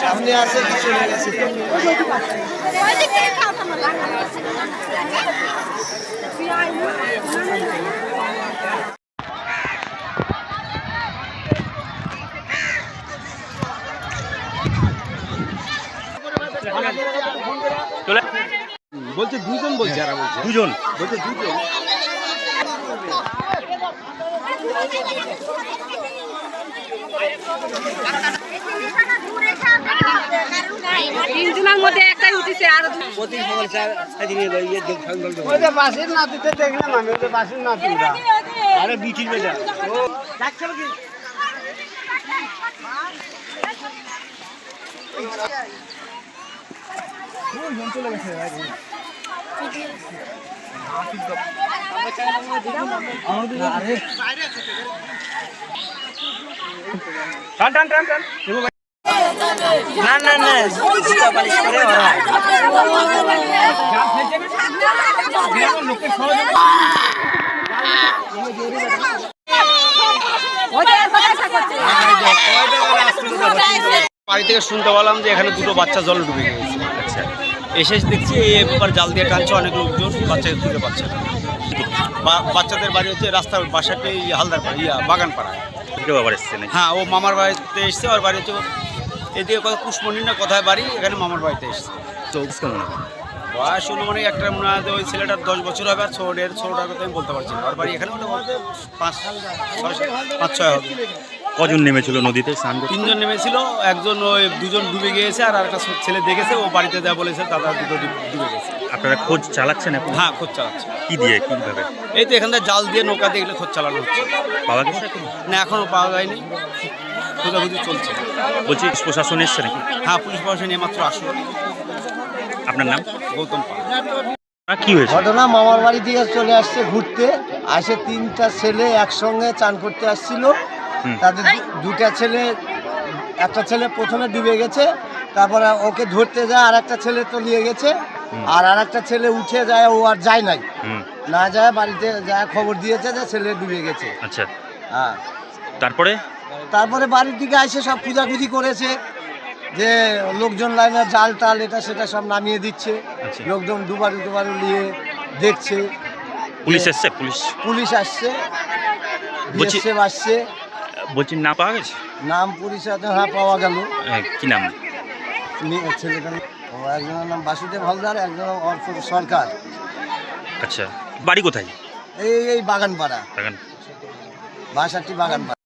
সামনে আছে কি চলে গেছে? বলছে দুজন, বলছে যারা বলছে দুজন বলছে দুজন। তিনজনের মধ্যে একটাই উঠেছে আর বাসের নাতিতে দেখলাম আমি, ওদের বাসের নাতিরা আরে বিটির বেটা চলে গেছে। টান টান টান টান না না না, জুতা পালিশ করে ওরা। বাড়ি থেকে শুনতে পেলাম যে এখানে দুটো বাচ্চা জলে ডুবে গেছে। আচ্ছা, এসে দেখছি এবার জাল দিয়ে টানছে, অনেক লোকজন বাচ্চাকে তুলে পাচ্ছে না। বাচ্চাদের বাড়ি হচ্ছে রাস্তার বাসাতে হালদার পাড়া, বাগান পাড়া। আবার এসছে নাকি? হ্যাঁ, ও মামার বাড়িতে এসছে। ওর বাড়ি হচ্ছে এদিকে কথা পুষ্পনী না কোথায় বাড়ি, এখানে মামার বাড়িতে এসছে। কেমন বয়স অনুমানে একটা মনে হয় ওই ছেলেটার 10 বছর হবে, আর ছোটের ছোটার কথা আমি বলতে পারছি না। ওর বাড়ি এখানে 5-6 হবে। কজন নেমেছিল নদীতে স্নান করতে? 3 জন নেমেছিল, একজন ওই 2 জন ডুবে গিয়েছে, আর একটা ছেলে দেখেছে, ও বাড়িতে দেওয়া বলেছে দাদা দুটো ডুবে গেছে। আপনারা খোঁজ চালাচ্ছেন এখন? হ্যাঁ, খোঁজ চালাচ্ছে। কি দিয়ে, কিভাবে? এই তো এখান থেকে জাল দিয়ে নৌকা দিয়ে এগুলো খোঁজ চালানো হচ্ছে। পাওয়া গেছে এখন? না, এখনও পাওয়া যায়নি, খোঁজাখুঁজি চলছে। বলছি প্রশাসন এসছে নাকি? হ্যাঁ, পুলিশ প্রশাসন এইমাত্র আসলো। আপনার নাম? গৌতম পাল। কি হয়েছে? ঘটনা, মামার বাড়ি দিয়ে চলে আসছে ঘুরতে, আসে 3টা ছেলে একসঙ্গে চান করতে আসছিল। তাদের দুটা ছেলে, একটা ছেলে প্রথমে ডুবে গেছে, তারপরে ওকে ধরতে যায় আর একটা ছেলে তলিয়ে গেছে, আর একটা ছেলে উঠে যায়, ও আর যায় নাই, না যায় বাড়িতে যায় খবর দিয়েছে যে ছেলে ডুবে গেছে। আচ্ছা, হ্যাঁ, তারপরে বাড়ির দিকে এসে সব খুঁজাখুঁজি করেছে, যে লোকজন লাইনে জাল টাল এটা সেটা সব নামিয়ে দিচ্ছে। আচ্ছা। লোকজন দুবারু নিয়ে দেখছে। পুলিশ এসছে? পুলিশ আসছে, বলছি- বিএসএফ আসছে। বলছি না পাওয়া গেছে? নাম পরিচয় হ্যাঁ পাওয়া গেল। কি নাম? ছেলেটার একজনের নাম বাসুদেব হালদার, একজনের অর্থ সরকার। আচ্ছা, বাড়ি কোথায়? এই বাগানপাড়া, বাগান। বাসাটি বাগানপাড়া।